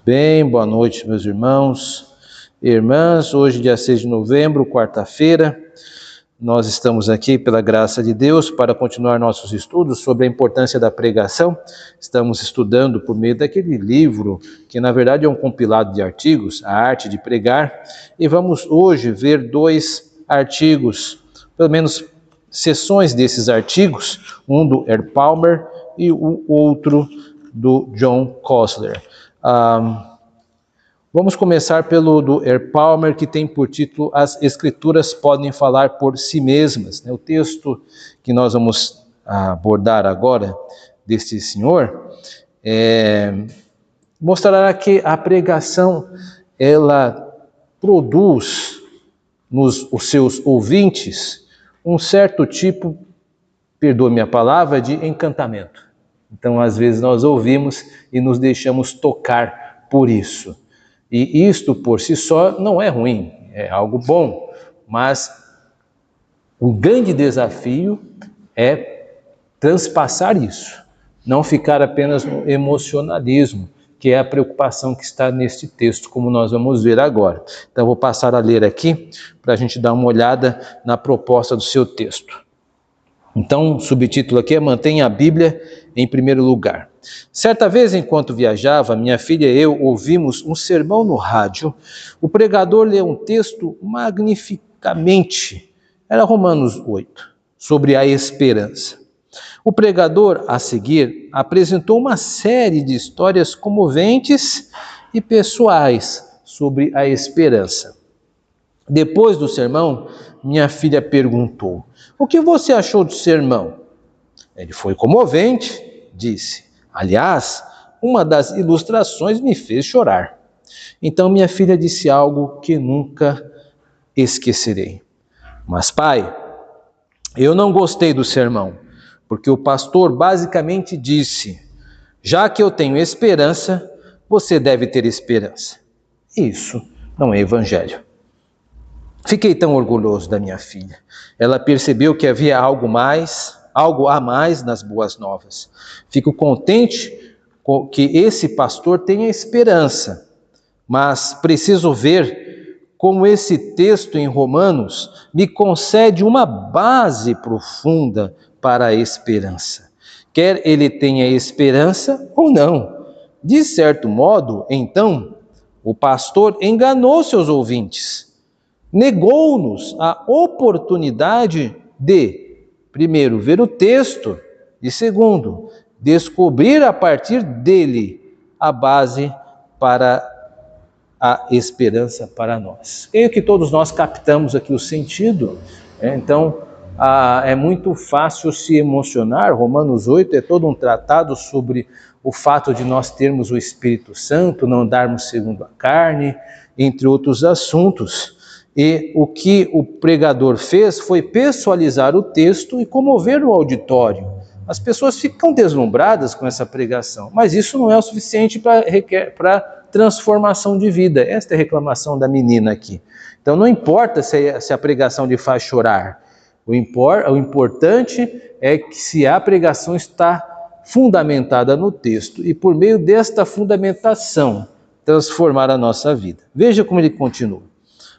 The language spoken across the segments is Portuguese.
Bem, boa noite, meus irmãos e irmãs. Hoje, dia 6 de novembro, quarta-feira, nós estamos aqui, pela graça de Deus, para continuar nossos estudos sobre a importância da pregação. Estamos estudando por meio daquele livro, que na verdade é um compilado de artigos, A Arte de Pregar, e vamos hoje ver dois artigos, pelo menos seções desses artigos, um do Erd Palmer e o outro do John Kossler. Vamos começar pelo do Erd Palmer, que tem por título As Escrituras Podem Falar por Si Mesmas. O texto que nós vamos abordar agora, deste senhor, mostrará que a pregação, ela produz os seus ouvintes um certo tipo, perdoe-me a palavra, de encantamento. Então, às vezes, nós ouvimos e nos deixamos tocar por isso. E isto, por si só, não é ruim, é algo bom. Mas o grande desafio é transpassar isso. Não ficar apenas no emocionalismo, que é a preocupação que está neste texto, como nós vamos ver agora. Então, vou passar a ler aqui, para a gente dar uma olhada na proposta do seu texto. Então, o subtítulo aqui é Mantenha a Bíblia em primeiro lugar. Certa vez, enquanto viajava, minha filha e eu ouvimos um sermão no rádio. O pregador leu um texto magnificamente, era Romanos 8, sobre a esperança. O pregador, a seguir, apresentou uma série de histórias comoventes e pessoais sobre a esperança. Depois do sermão, minha filha perguntou: "O que você achou do sermão?" "Ele foi comovente", disse. "Aliás, uma das ilustrações me fez chorar." Então minha filha disse algo que nunca esquecerei: "Mas pai, eu não gostei do sermão, porque o pastor basicamente disse: já que eu tenho esperança, você deve ter esperança. Isso não é evangelho." Fiquei tão orgulhoso da minha filha. Ela percebeu que havia algo a mais nas boas novas. Fico contente que esse pastor tenha esperança, mas preciso ver como esse texto em Romanos me concede uma base profunda para a esperança. Quer ele tenha esperança ou não. De certo modo, então, o pastor enganou seus ouvintes. Negou-nos a oportunidade de, primeiro, ver o texto e, segundo, descobrir a partir dele a base para a esperança para nós. Creio que todos nós captamos aqui o sentido, então é muito fácil se emocionar. Romanos 8 é todo um tratado sobre o fato de nós termos o Espírito Santo, não andarmos segundo a carne, entre outros assuntos. E o que o pregador fez foi pessoalizar o texto e comover o auditório. As pessoas ficam deslumbradas com essa pregação, mas isso não é o suficiente para transformação de vida. Esta é a reclamação da menina aqui. Então não importa se a pregação lhe faz chorar. O importante é que se a pregação está fundamentada no texto e por meio desta fundamentação transformar a nossa vida. Veja como ele continua.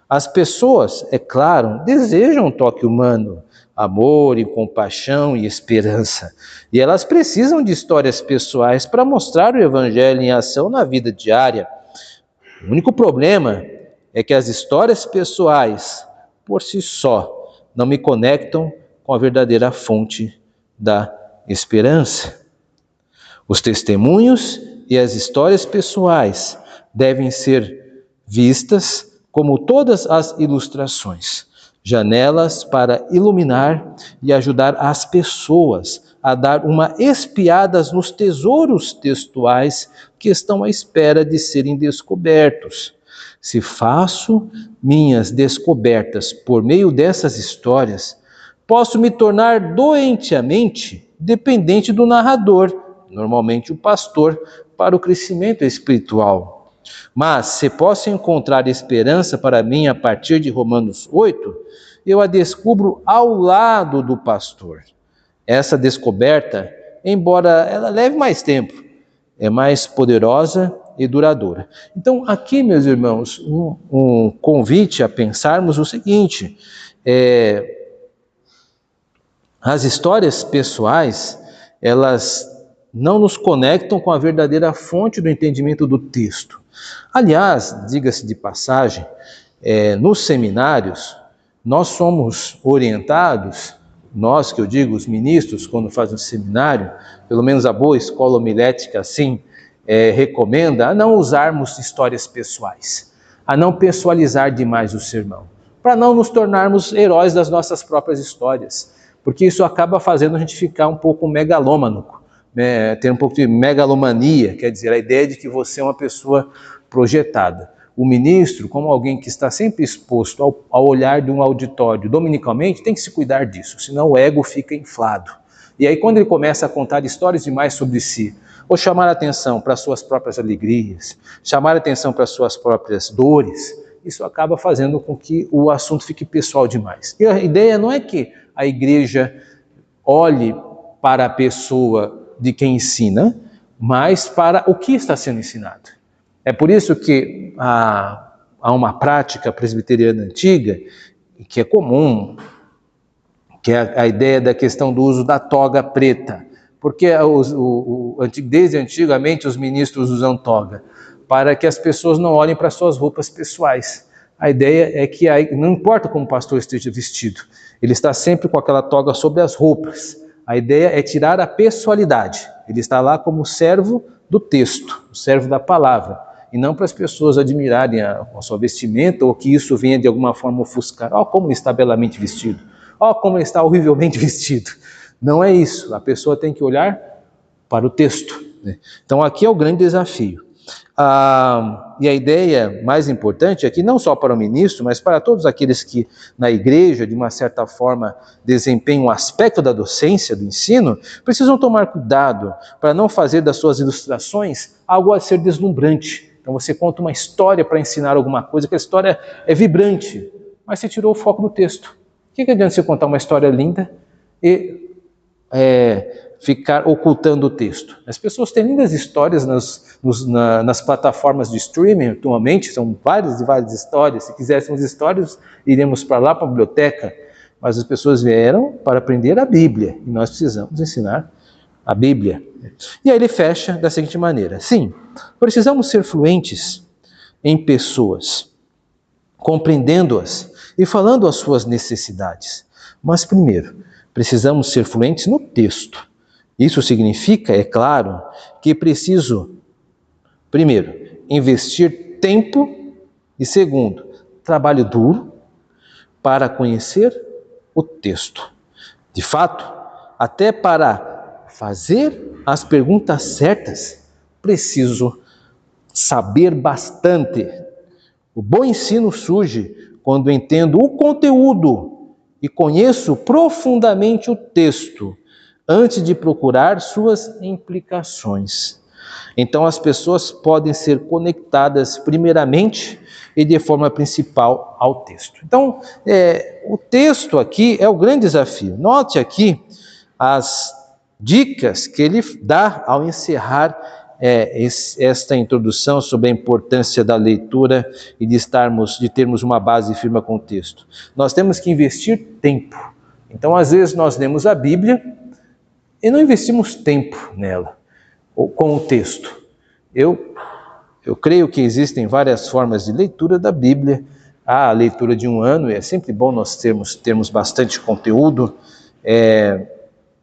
As pessoas, é claro, desejam um toque humano, amor e compaixão e esperança. E elas precisam de histórias pessoais para mostrar o evangelho em ação na vida diária. O único problema é que as histórias pessoais, por si só, não me conectam com a verdadeira fonte da esperança. Os testemunhos e as histórias pessoais devem ser vistas como todas as ilustrações, janelas para iluminar e ajudar as pessoas a dar uma espiada nos tesouros textuais que estão à espera de serem descobertos. Se faço minhas descobertas por meio dessas histórias, posso me tornar doentiamente dependente do narrador, normalmente o pastor, para o crescimento espiritual. Mas, se posso encontrar esperança para mim a partir de Romanos 8, eu a descubro ao lado do pastor. Essa descoberta, embora ela leve mais tempo, é mais poderosa e duradoura. Então, aqui, meus irmãos, um convite a pensarmos o seguinte: as histórias pessoais, elas não nos conectam com a verdadeira fonte do entendimento do texto. Aliás, diga-se de passagem, nos seminários, nós somos orientados, nós que eu digo, os ministros, quando fazem o seminário, pelo menos a boa escola homilética assim, recomenda a não usarmos histórias pessoais, a não pessoalizar demais o sermão, para não nos tornarmos heróis das nossas próprias histórias, porque isso acaba fazendo a gente ficar um pouco megalômano, ter um pouco de megalomania, quer dizer, a ideia de que você é uma pessoa projetada. O ministro, como alguém que está sempre exposto ao olhar de um auditório dominicalmente, tem que se cuidar disso, senão o ego fica inflado. E aí quando ele começa a contar histórias demais sobre si, ou chamar a atenção para suas próprias alegrias, chamar a atenção para suas próprias dores, isso acaba fazendo com que o assunto fique pessoal demais. E a ideia não é que a igreja olhe para a pessoa de quem ensina, mas para o que está sendo ensinado. É por isso que há uma prática presbiteriana antiga, que é comum, que é a ideia da questão do uso da toga preta. Porque desde antigamente os ministros usam toga, para que as pessoas não olhem para suas roupas pessoais. A ideia é que não importa como o pastor esteja vestido, ele está sempre com aquela toga sobre as roupas. A ideia é tirar a pessoalidade. Ele está lá como servo do texto, o servo da palavra, e não para as pessoas admirarem a sua vestimenta ou que isso venha de alguma forma ofuscar. Ó, como ele está belamente vestido. Ó, como ele está horrivelmente vestido. Não é isso. A pessoa tem que olhar para o texto. Então aqui é o grande desafio. E a ideia mais importante aqui, não só para o ministro, mas para todos aqueles que na igreja, de uma certa forma, desempenham um aspecto da docência, do ensino, precisam tomar cuidado para não fazer das suas ilustrações algo a ser deslumbrante. Então você conta uma história para ensinar alguma coisa, que a história é vibrante, mas você tirou o foco do texto. O que adianta você contar uma história linda e ficar ocultando o texto? As pessoas têm lindas histórias nas plataformas de streaming atualmente, são várias e várias histórias. Se quiséssemos histórias, iríamos para lá, para a biblioteca, mas as pessoas vieram para aprender a Bíblia, e nós precisamos ensinar a Bíblia. E aí ele fecha da seguinte maneira: sim, precisamos ser fluentes em pessoas, compreendendo-as e falando as suas necessidades. Mas primeiro, precisamos ser fluentes no texto. Isso significa, é claro, que preciso, primeiro, investir tempo e, segundo, trabalho duro para conhecer o texto. De fato, até para fazer as perguntas certas, preciso saber bastante. O bom ensino surge quando entendo o conteúdo e conheço profundamente o texto, antes de procurar suas implicações. Então as pessoas podem ser conectadas primeiramente e de forma principal ao texto. Então, o texto aqui é o grande desafio. Note aqui as dicas que ele dá ao encerrar esta introdução sobre a importância da leitura e de termos uma base firme com o texto. Nós temos que investir tempo. Então, às vezes, nós lemos a Bíblia e não investimos tempo nela, ou com o texto. Eu creio que existem várias formas de leitura da Bíblia. Há a leitura de um ano, e é sempre bom nós termos bastante conteúdo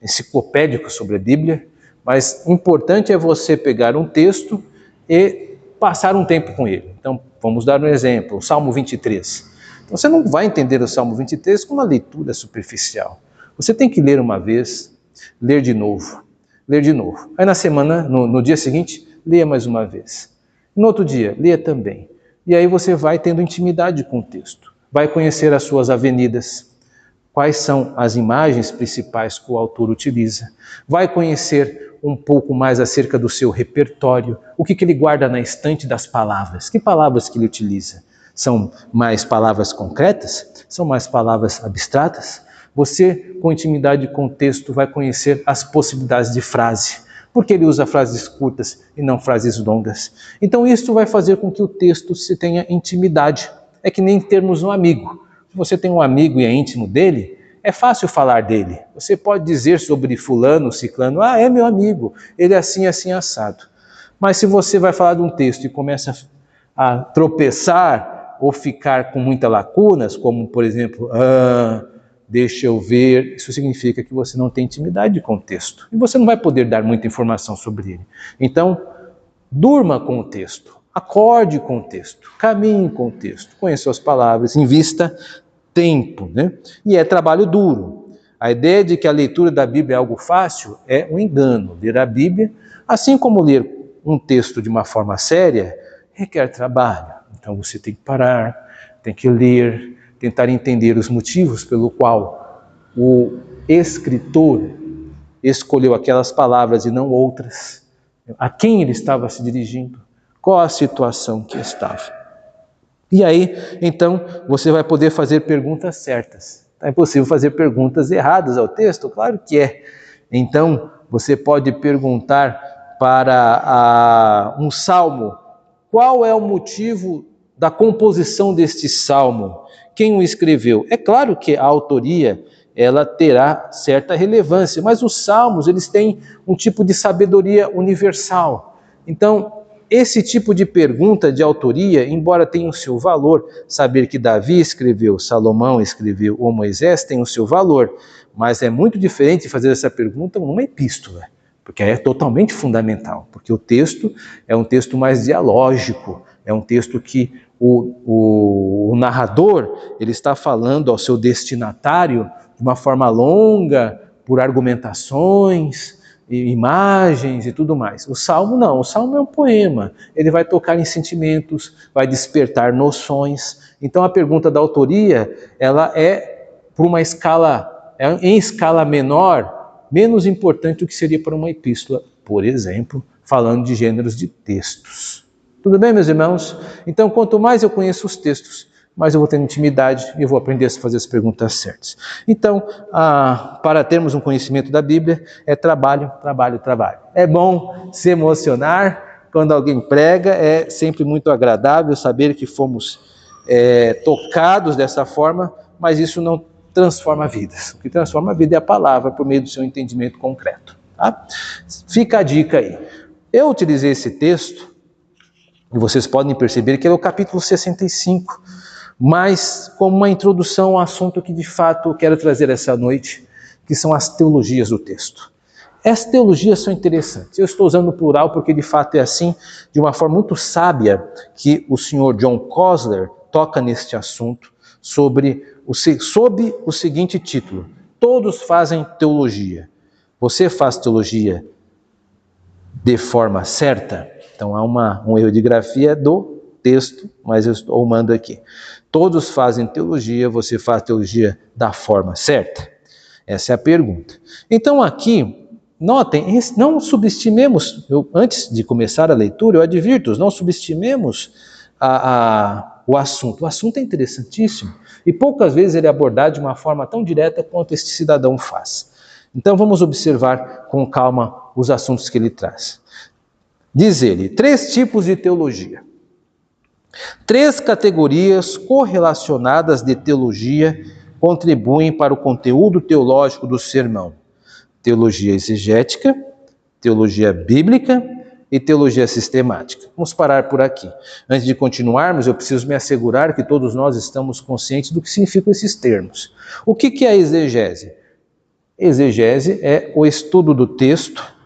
enciclopédico sobre a Bíblia, mas importante é você pegar um texto e passar um tempo com ele. Então, vamos dar um exemplo, o Salmo 23. Então, você não vai entender o Salmo 23 com uma leitura superficial. Você tem que ler uma vez, ler de novo. Aí na semana, no dia seguinte, leia mais uma vez. No outro dia, leia também. E aí você vai tendo intimidade com o texto. Vai conhecer as suas avenidas. Quais são as imagens principais que o autor utiliza. Vai conhecer um pouco mais acerca do seu repertório. O que ele guarda na estante das palavras. Que palavras que ele utiliza? São mais palavras concretas? São mais palavras abstratas? Você, com intimidade com o texto, vai conhecer as possibilidades de frase. Porque ele usa frases curtas e não frases longas. Então isso vai fazer com que o texto se tenha intimidade. É que nem termos um amigo. Se você tem um amigo e é íntimo dele, é fácil falar dele. Você pode dizer sobre fulano, ciclano, é meu amigo, ele é assim, assim, assado. Mas se você vai falar de um texto e começa a tropeçar ou ficar com muitas lacunas, como por exemplo, deixa eu ver, isso significa que você não tem intimidade com o texto. E você não vai poder dar muita informação sobre ele. Então, durma com o texto, acorde com o texto, caminhe com o texto, conheça as palavras, invista tempo, né? E é trabalho duro. A ideia de que a leitura da Bíblia é algo fácil é um engano. Ler a Bíblia, assim como ler um texto de uma forma séria, requer trabalho. Então você tem que parar, tem que ler, tentar entender os motivos pelo qual o escritor escolheu aquelas palavras e não outras, a quem ele estava se dirigindo, qual a situação que estava. E aí, então, você vai poder fazer perguntas certas. É possível fazer perguntas erradas ao texto? Claro que é. Então, você pode perguntar para um salmo, qual é o motivo da composição deste salmo? Quem o escreveu? É claro que a autoria, ela terá certa relevância, mas os salmos, eles têm um tipo de sabedoria universal. Então, esse tipo de pergunta de autoria, embora tenha o seu valor, saber que Davi escreveu, Salomão escreveu ou Moisés tem o seu valor, mas é muito diferente fazer essa pergunta numa epístola, porque é totalmente fundamental, porque o texto é um texto mais dialógico, é um texto que o narrador, ele está falando ao seu destinatário de uma forma longa, por argumentações, imagens e tudo mais. O Salmo não, o Salmo é um poema, ele vai tocar em sentimentos, vai despertar noções. Então a pergunta da autoria, ela é por uma escala, em escala menor, menos importante do que seria para uma epístola, por exemplo, falando de gêneros de textos. Tudo bem, meus irmãos? Então, quanto mais eu conheço os textos, mais eu vou ter intimidade e eu vou aprender a fazer as perguntas certas. Então, para termos um conhecimento da Bíblia, é trabalho, trabalho, trabalho. É bom se emocionar quando alguém prega, é sempre muito agradável saber que fomos tocados dessa forma, mas isso não transforma vidas. O que transforma a vida é a palavra, por meio do seu entendimento concreto. Tá? Fica a dica aí. Eu utilizei esse texto, e vocês podem perceber que é o capítulo 65, mas como uma introdução ao assunto que de fato eu quero trazer essa noite, que são as teologias do texto. As teologias são interessantes. Eu estou usando o plural porque de fato é assim, de uma forma muito sábia, que o senhor John Cosler toca neste assunto, sob o seguinte título: todos fazem teologia. Você faz teologia de forma certa? Então há um erro de grafia do texto, mas eu estou mando aqui. Todos fazem teologia, você faz teologia da forma certa? Essa é a pergunta. Então aqui, notem, não subestimemos, antes de começar a leitura, eu advirto, não subestimemos o assunto. O assunto é interessantíssimo e poucas vezes ele é abordado de uma forma tão direta quanto este cidadão faz. Então vamos observar com calma os assuntos que ele traz. Diz ele, 3 tipos de teologia. 3 categorias correlacionadas de teologia contribuem para o conteúdo teológico do sermão: teologia exegética, teologia bíblica e teologia sistemática. Vamos parar por aqui. Antes de continuarmos, eu preciso me assegurar que todos nós estamos conscientes do que significam esses termos. O que é a exegese? Exegese é o estudo do texto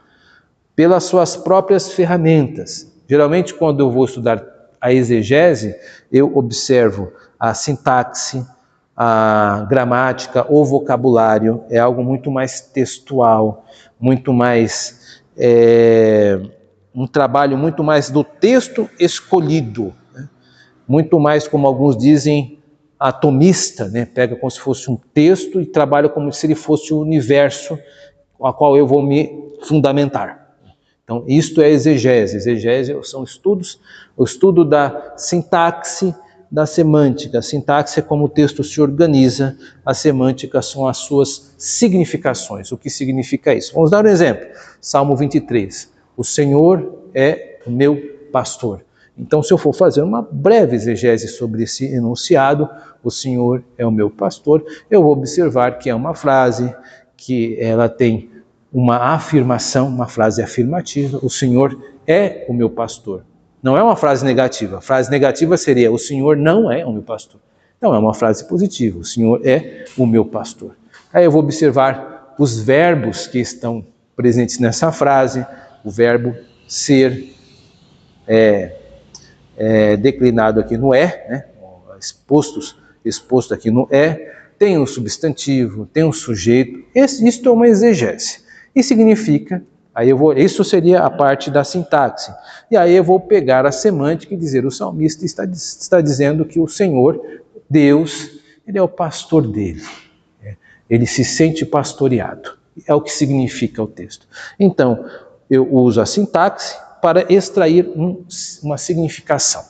pelas suas próprias ferramentas. Geralmente, quando eu vou estudar a exegese, eu observo a sintaxe, a gramática, o vocabulário, é algo muito mais textual, muito mais, um trabalho muito mais do texto escolhido, né? Muito mais, como alguns dizem, atomista, né? Pega como se fosse um texto e trabalha como se ele fosse o universo a qual eu vou me fundamentar. Então, isto é exegese. Exegese são estudos, o estudo da sintaxe, da semântica. A sintaxe é como o texto se organiza, a semântica são as suas significações. O que significa isso? Vamos dar um exemplo. Salmo 23. O Senhor é o meu pastor. Então, se eu for fazer uma breve exegese sobre esse enunciado, o Senhor é o meu pastor, eu vou observar que é uma frase, que ela tem uma afirmação, uma frase afirmativa, o Senhor é o meu pastor. Não é uma frase negativa. A frase negativa seria, o Senhor não é o meu pastor. Não, é uma frase positiva, o Senhor é o meu pastor. Aí eu vou observar os verbos que estão presentes nessa frase, o verbo ser declinado aqui no é, né? Exposto aqui no é, tem um substantivo, tem um sujeito. Isto é uma exegese. E significa, isso seria a parte da sintaxe. E aí eu vou pegar a semântica e dizer, o salmista está dizendo que o Senhor, Deus, ele é o pastor dele. Ele se sente pastoreado. É o que significa o texto. Então, eu uso a sintaxe para extrair uma significação,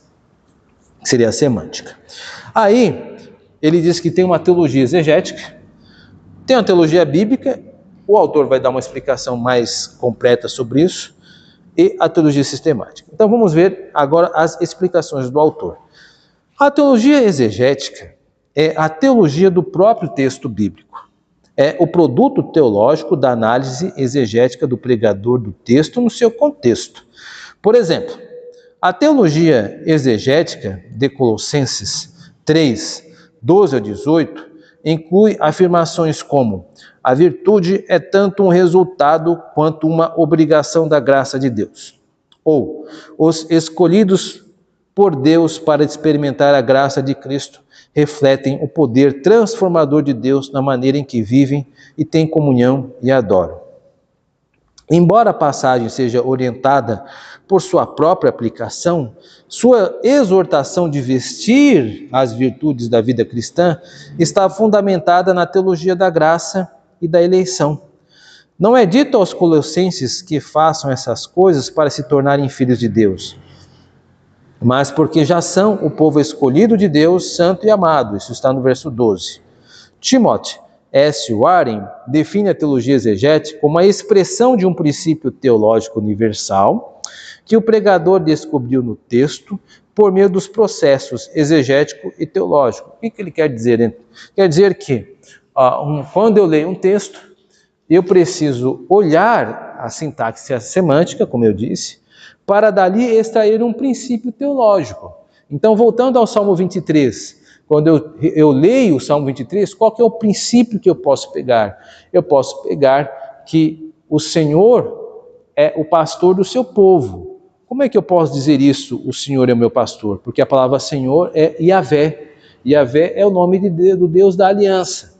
que seria a semântica. Aí, ele diz que tem uma teologia exegética, tem uma teologia bíblica, o autor vai dar uma explicação mais completa sobre isso, e a teologia sistemática. Então vamos ver agora as explicações do autor. A teologia exegética é a teologia do próprio texto bíblico. É o produto teológico da análise exegética do pregador do texto no seu contexto. Por exemplo, a teologia exegética de Colossenses 3, 12 a 18, inclui afirmações como: a virtude é tanto um resultado quanto uma obrigação da graça de Deus. Ou, os escolhidos por Deus para experimentar a graça de Cristo refletem o poder transformador de Deus na maneira em que vivem e têm comunhão e adoram. Embora a passagem seja orientada por sua própria aplicação, sua exortação de vestir as virtudes da vida cristã está fundamentada na teologia da graça e da eleição. Não é dito aos colossenses que façam essas coisas para se tornarem filhos de Deus, mas porque já são o povo escolhido de Deus, santo e amado. Isso está no verso 12. Timothy S. Warren define a teologia exegética como a expressão de um princípio teológico universal que o pregador descobriu no texto por meio dos processos exegético e teológico. O que ele quer dizer? Quer dizer que quando eu leio um texto, eu preciso olhar a sintaxe e a semântica, como eu disse, para dali extrair um princípio teológico. Então, voltando ao Salmo 23, quando eu leio o Salmo 23, qual que é o princípio que eu posso pegar? Eu posso pegar que o Senhor é o pastor do seu povo. Como é que eu posso dizer isso, o Senhor é o meu pastor? Porque a palavra Senhor é Yahvé. Yahvé é o nome do Deus da aliança.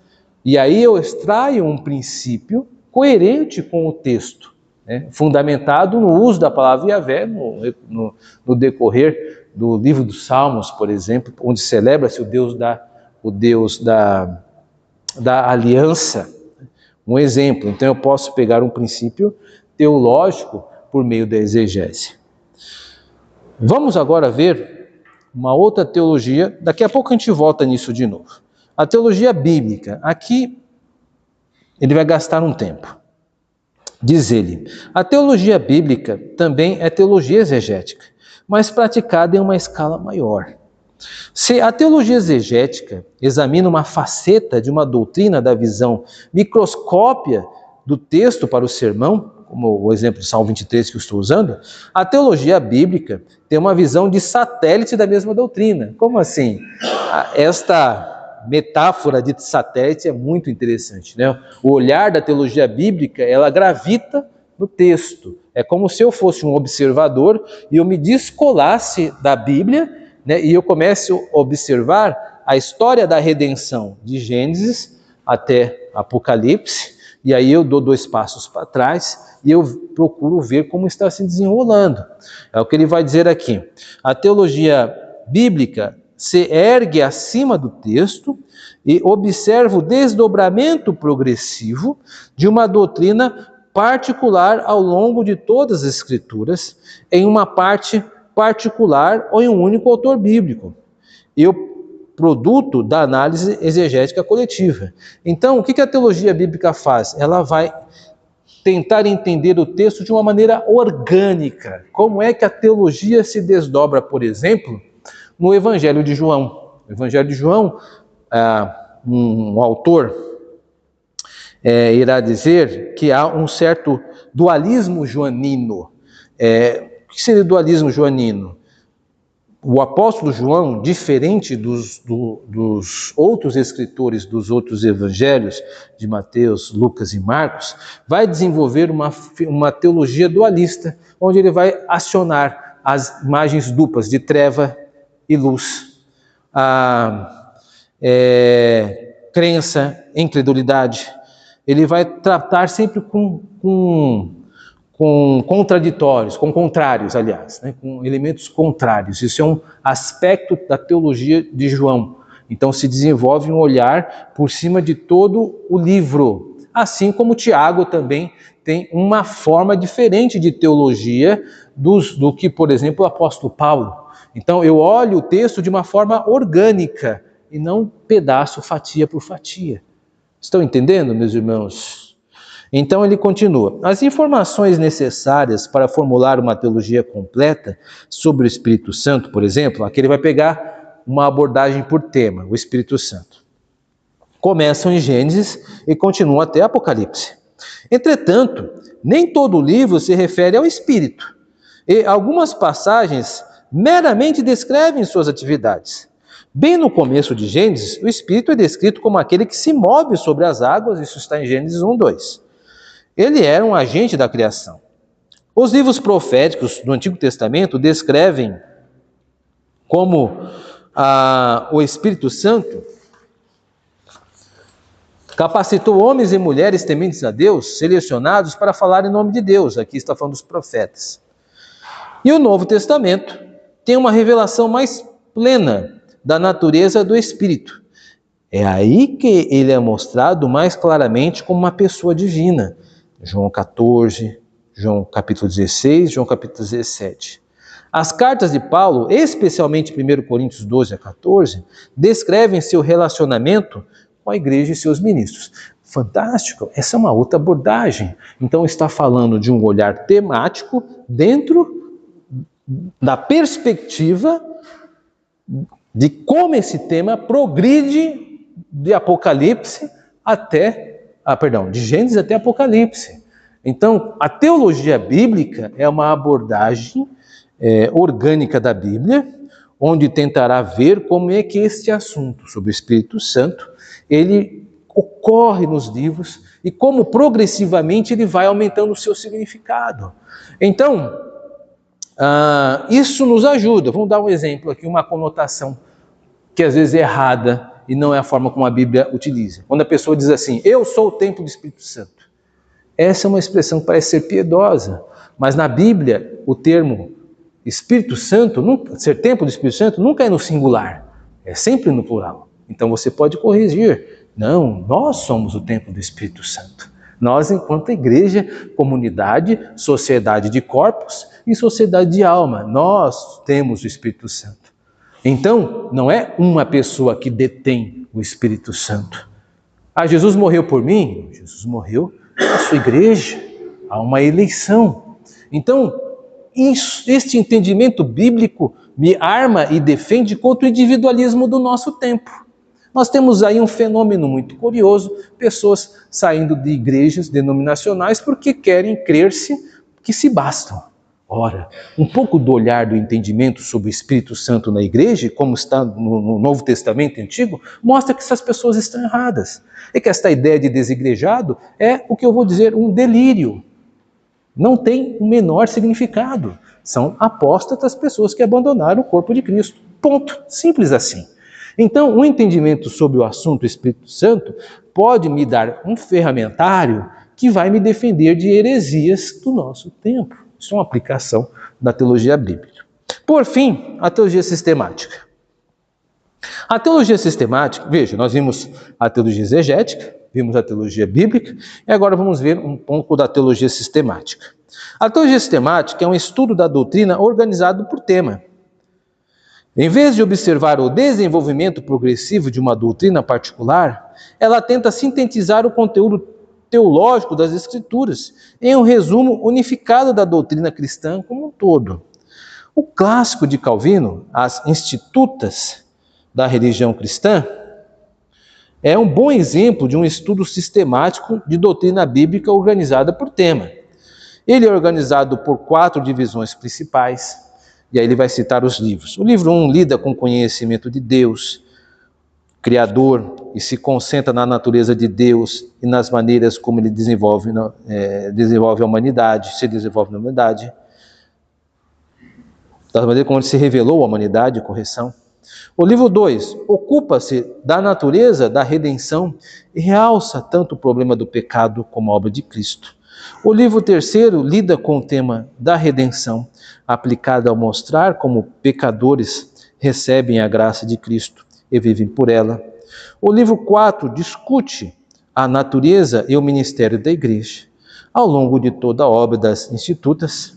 E aí eu extraio um princípio coerente com o texto, né? Fundamentado no uso da palavra Yahvé no decorrer do livro dos Salmos, por exemplo, onde celebra-se o Deus da aliança. Um exemplo. Então eu posso pegar um princípio teológico por meio da exegese. Vamos agora ver uma outra teologia. Daqui a pouco a gente volta nisso de novo. A teologia bíblica. Aqui ele vai gastar um tempo. Diz ele: a teologia bíblica também é teologia exegética, mas praticada em uma escala maior. Se a teologia exegética examina uma faceta de uma doutrina da visão microscópia do texto para o sermão, como o exemplo do Salmo 23 que eu estou usando, a teologia bíblica tem uma visão de satélite da mesma doutrina. Como assim? Esta metáfora de satélite é muito interessante, né? O olhar da teologia bíblica, ela gravita no texto. É como se eu fosse um observador e eu me descolasse da Bíblia, né? E eu comece a observar a história da redenção de Gênesis até Apocalipse, e aí eu dou 2 passos para trás e eu procuro ver como está se desenrolando. É o que ele vai dizer aqui. A teologia bíblica se ergue acima do texto e observa o desdobramento progressivo de uma doutrina particular ao longo de todas as Escrituras, em uma parte particular ou em um único autor bíblico. e o produto da análise exegética coletiva. Então, o que a teologia bíblica faz? Ela vai tentar entender o texto de uma maneira orgânica. Como é que a teologia se desdobra, por exemplo, no Evangelho de João? O Evangelho de João, um autor irá dizer que há um certo dualismo joanino. O que seria o dualismo joanino? O apóstolo João, diferente dos outros escritores dos outros evangelhos, de Mateus, Lucas e Marcos, vai desenvolver uma teologia dualista, onde ele vai acionar as imagens duplas de treva e luz, a crença, incredulidade. Ele vai tratar sempre com contraditórios, com contrários, aliás, né, com elementos contrários. Isso é um aspecto da teologia de João. Então se desenvolve um olhar por cima de todo o livro. Assim como Tiago também tem uma forma diferente de teologia do que, por exemplo, o apóstolo Paulo. Então eu olho o texto de uma forma orgânica e não pedaço, fatia por fatia. Estão entendendo, meus irmãos? Então ele continua. As informações necessárias para formular uma teologia completa sobre o Espírito Santo, por exemplo, aqui ele vai pegar uma abordagem por tema, o Espírito Santo. Começam em Gênesis e continuam até Apocalipse. Entretanto, nem todo livro se refere ao Espírito, e algumas passagens meramente descrevem suas atividades. Bem no começo de Gênesis, o Espírito é descrito como aquele que se move sobre as águas, isso está em Gênesis 1:2. Ele era um agente da criação. Os livros proféticos do Antigo Testamento descrevem como o Espírito Santo capacitou homens e mulheres tementes a Deus, selecionados para falar em nome de Deus. Aqui está falando dos profetas. E o Novo Testamento tem uma revelação mais plena da natureza do Espírito. É aí que ele é mostrado mais claramente como uma pessoa divina. João 14, João capítulo 16, João capítulo 17. As cartas de Paulo, especialmente 1 Coríntios 12 a 14, descrevem seu relacionamento com a igreja e seus ministros. Fantástico, essa é uma outra abordagem. Então está falando de um olhar temático dentro da perspectiva de como esse tema progride de Apocalipse de Gênesis até Apocalipse. Então, a teologia bíblica é uma abordagem orgânica da Bíblia, onde tentará ver como é que este assunto sobre o Espírito Santo, ele ocorre nos livros e como progressivamente ele vai aumentando o seu significado. Então, isso nos ajuda. Vamos dar um exemplo aqui, uma conotação que às vezes é errada, e não é a forma como a Bíblia utiliza. Quando a pessoa diz assim, eu sou o templo do Espírito Santo. Essa é uma expressão que parece ser piedosa, mas na Bíblia o termo Espírito Santo, ser templo do Espírito Santo, nunca é no singular, é sempre no plural. Então você pode corrigir. Não, nós somos o templo do Espírito Santo. Nós, enquanto igreja, comunidade, sociedade de corpos e sociedade de alma, nós temos o Espírito Santo. Então, não é uma pessoa que detém o Espírito Santo. Jesus morreu por mim? Jesus morreu na sua igreja. Há uma eleição. Então, este entendimento bíblico me arma e defende contra o individualismo do nosso tempo. Nós temos aí um fenômeno muito curioso, pessoas saindo de igrejas denominacionais porque querem crer-se que se bastam. Ora, um pouco do olhar do entendimento sobre o Espírito Santo na igreja, como está no Novo Testamento Antigo, mostra que essas pessoas estão erradas. E que esta ideia de desigrejado é o que eu vou dizer, um delírio. Não tem o menor significado. São apóstatas, pessoas que abandonaram o corpo de Cristo. Ponto. Simples assim. Então, um entendimento sobre o assunto Espírito Santo pode me dar um ferramentário que vai me defender de heresias do nosso tempo. Isso é uma aplicação da teologia bíblica. Por fim, a teologia sistemática. A teologia sistemática, veja, nós vimos a teologia exegética, vimos a teologia bíblica, e agora vamos ver um pouco da teologia sistemática. A teologia sistemática é um estudo da doutrina organizado por tema. Em vez de observar o desenvolvimento progressivo de uma doutrina particular, ela tenta sintetizar o conteúdo teológico das Escrituras em um resumo unificado da doutrina cristã como um todo. O clássico de Calvino, As Institutas da Religião Cristã, é um bom exemplo de um estudo sistemático de doutrina bíblica organizada por tema. Ele é organizado por 4 divisões principais, e aí ele vai citar os livros. O livro 1 lida com o conhecimento de Deus, Criador, e se concentra na natureza de Deus e nas maneiras como ele desenvolve a humanidade, se desenvolve na humanidade, da maneira como ele se revelou à humanidade, correção. O livro 2 ocupa-se da natureza da redenção e realça tanto o problema do pecado como a obra de Cristo. O livro 3 lida com o tema da redenção, aplicado a mostrar como pecadores recebem a graça de Cristo e vivem por ela. O livro 4 discute a natureza e o ministério da igreja. Ao longo de toda a obra das Institutas,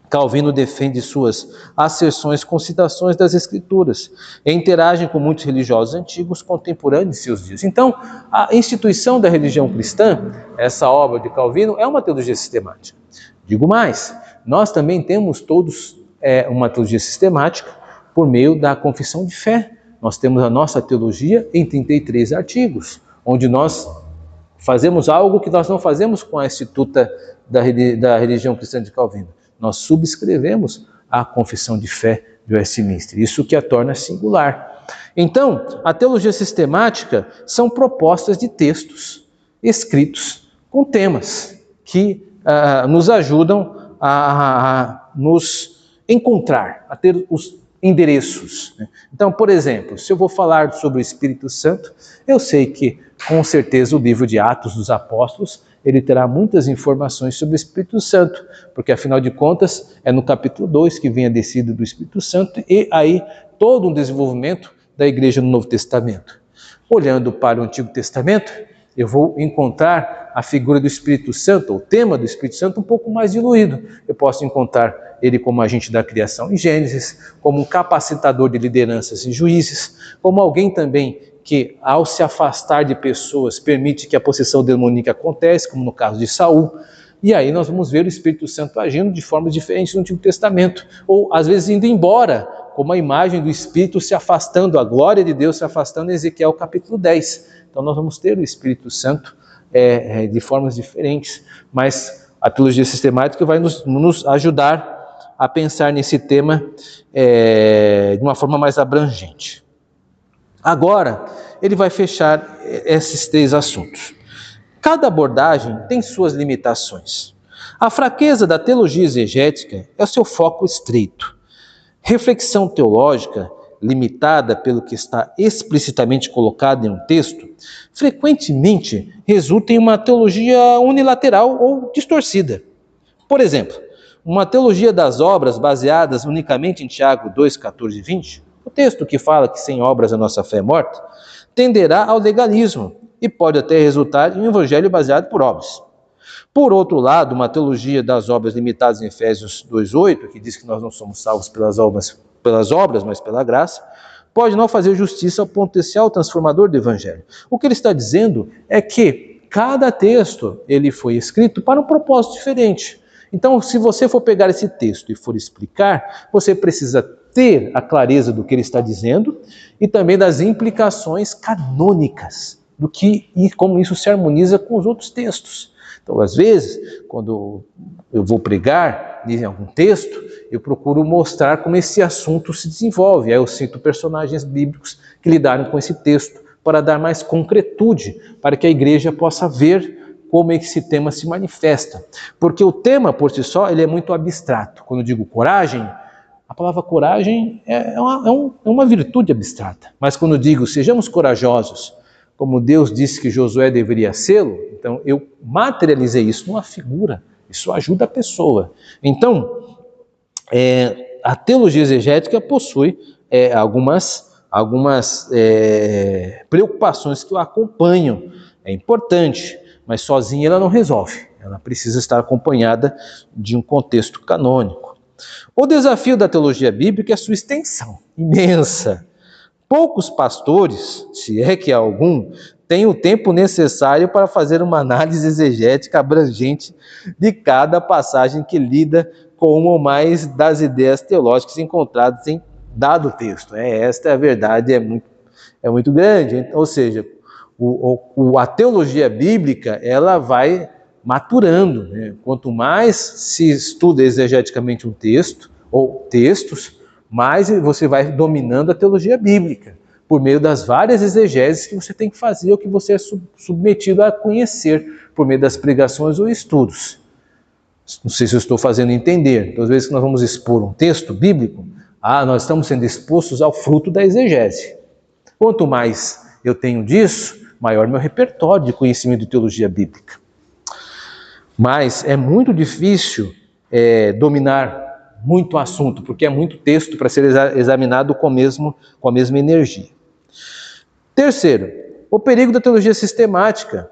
Calvino defende suas asserções com citações das Escrituras e interage com muitos religiosos antigos contemporâneos de seus dias. Então, a instituição da religião cristã, essa obra de Calvino, é uma teologia sistemática. Digo mais, nós também temos todos uma teologia sistemática por meio da confissão de fé. Nós temos a nossa teologia em 33 artigos, onde nós fazemos algo que nós não fazemos com a Instituta da religião cristã de Calvino. Nós subscrevemos a confissão de fé de Westminster, isso que a torna singular. Então, a teologia sistemática são propostas de textos escritos com temas que nos ajudam a nos encontrar, a ter os endereços. Então, por exemplo, se eu vou falar sobre o Espírito Santo, eu sei que, com certeza, o livro de Atos dos Apóstolos, ele terá muitas informações sobre o Espírito Santo, porque, afinal de contas, é no capítulo 2 que vem a descida do Espírito Santo, e aí todo um desenvolvimento da igreja no Novo Testamento. Olhando para o Antigo Testamento, eu vou encontrar a figura do Espírito Santo, o tema do Espírito Santo, um pouco mais diluído. Eu posso encontrar ele como agente da criação em Gênesis, como um capacitador de lideranças em Juízes, como alguém também que, ao se afastar de pessoas, permite que a possessão demoníaca aconteça, como no caso de Saul. E aí nós vamos ver o Espírito Santo agindo de formas diferentes no Antigo Testamento, ou às vezes indo embora, como a imagem do Espírito se afastando, a glória de Deus se afastando em Ezequiel capítulo 10. Então nós vamos ter o Espírito Santo de formas diferentes, mas a teologia sistemática vai nos ajudar a pensar nesse tema de uma forma mais abrangente. Agora, ele vai fechar esses 3 assuntos. Cada abordagem tem suas limitações. A fraqueza da teologia exegética é o seu foco estreito. Reflexão teológica, limitada pelo que está explicitamente colocado em um texto, frequentemente resulta em uma teologia unilateral ou distorcida. Por exemplo, uma teologia das obras baseadas unicamente em Tiago 2, 14 e 20, o texto que fala que sem obras a nossa fé é morta, tenderá ao legalismo e pode até resultar em um evangelho baseado por obras. Por outro lado, uma teologia das obras limitadas em Efésios 2,8, que diz que nós não somos salvos pelas obras, mas pela graça, pode não fazer justiça ao potencial transformador do evangelho. O que ele está dizendo é que cada texto ele foi escrito para um propósito diferente. Então, se você for pegar esse texto e for explicar, você precisa ter a clareza do que ele está dizendo e também das implicações canônicas do que e como isso se harmoniza com os outros textos. Então, às vezes, quando eu vou pregar em algum texto, eu procuro mostrar como esse assunto se desenvolve. Aí eu cito personagens bíblicos que lidaram com esse texto para dar mais concretude, para que a igreja possa ver como esse tema se manifesta. Porque o tema, por si só, ele é muito abstrato. Quando eu digo coragem, a palavra coragem é uma virtude abstrata. Mas quando eu digo sejamos corajosos, como Deus disse que Josué deveria ser, então eu materializei isso numa figura. Isso ajuda a pessoa. Então, a teologia exegética possui algumas preocupações que o acompanham. É importante, mas sozinha ela não resolve. Ela precisa estar acompanhada de um contexto canônico. O desafio da teologia bíblica é a sua extensão imensa. Poucos pastores, se é que há algum, têm o tempo necessário para fazer uma análise exegética abrangente de cada passagem que lida com uma ou mais das ideias teológicas encontradas em dado texto. Esta é a verdade, é muito grande. Ou seja, a teologia bíblica, ela vai maturando, né? Quanto mais se estuda exegeticamente um texto, ou textos, mais você vai dominando a teologia bíblica, por meio das várias exegeses que você tem que fazer, ou que você é submetido a conhecer, por meio das pregações ou estudos. Não sei se eu estou fazendo entender. Então, às vezes que nós vamos expor um texto bíblico, nós estamos sendo expostos ao fruto da exegese. Quanto mais eu tenho disso, maior meu repertório de conhecimento de teologia bíblica. Mas é muito difícil dominar muito assunto, porque é muito texto para ser examinado com a mesma energia. Terceiro, o perigo da teologia sistemática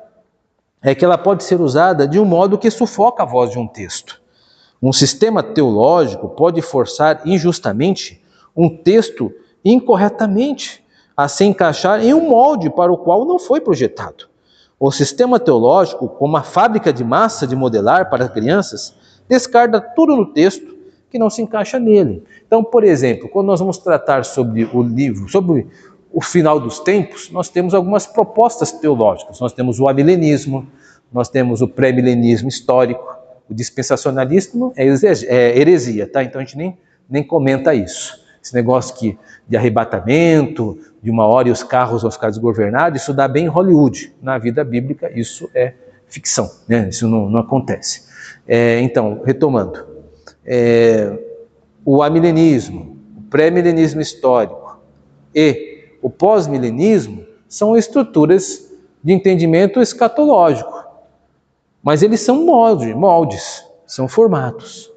é que ela pode ser usada de um modo que sufoca a voz de um texto. Um sistema teológico pode forçar injustamente um texto incorretamente a se encaixar em um molde para o qual não foi projetado. O sistema teológico, como a fábrica de massa de modelar para crianças, descarta tudo no texto que não se encaixa nele. Então, por exemplo, quando nós vamos tratar sobre o livro, sobre o final dos tempos, nós temos algumas propostas teológicas. Nós temos o amilenismo, nós temos o pré-milenismo histórico, o dispensacionalismo é heresia, tá? Então a gente nem comenta isso. Esse negócio de arrebatamento, de uma hora e os carros vão ficar desgovernados, isso dá bem em Hollywood. Na vida bíblica isso é ficção, né? Isso não acontece. Então, retomando, o amilenismo, o pré-milenismo histórico e o pós-milenismo são estruturas de entendimento escatológico, mas eles são moldes, são formatos.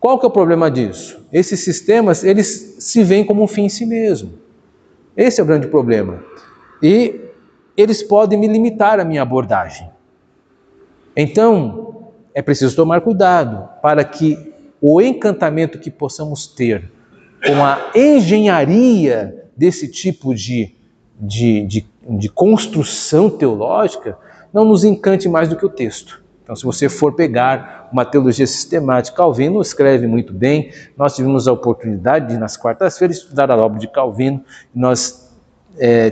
Qual que é o problema disso? Esses sistemas, eles se veem como um fim em si mesmo. Esse é o grande problema. E eles podem me limitar a minha abordagem. Então, é preciso tomar cuidado para que o encantamento que possamos ter com a engenharia desse tipo de construção teológica não nos encante mais do que o texto. Então, se você for pegar uma teologia sistemática, Calvino escreve muito bem. Nós tivemos a oportunidade de, nas quartas-feiras, estudar a obra de Calvino. Nós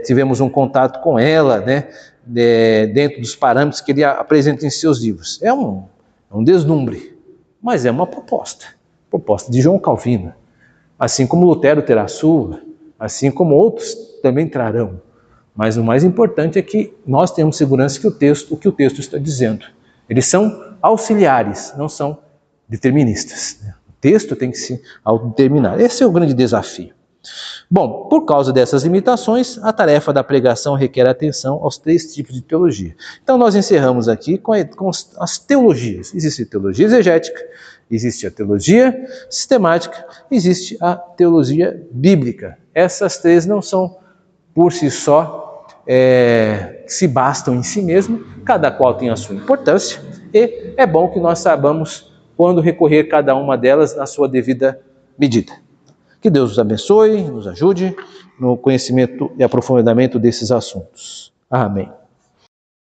tivemos um contato com ela, né, dentro dos parâmetros que ele apresenta em seus livros. É um deslumbre, mas é uma proposta de João Calvino. Assim como Lutero terá a sua, assim como outros também trarão. Mas o mais importante é que nós temos segurança que o que o texto está dizendo. Eles são auxiliares, não são deterministas. O texto tem que se autodeterminar. Esse é o grande desafio. Bom, por causa dessas limitações, a tarefa da pregação requer atenção aos 3 tipos de teologia. Então nós encerramos aqui com as teologias. Existe a teologia exegética, existe a teologia sistemática, existe a teologia bíblica. Essas 3 não são por si só se bastam em si mesmo, cada qual tem a sua importância, e é bom que nós saibamos quando recorrer cada uma delas na sua devida medida. Que Deus nos abençoe, nos ajude no conhecimento e aprofundamento desses assuntos. Amém.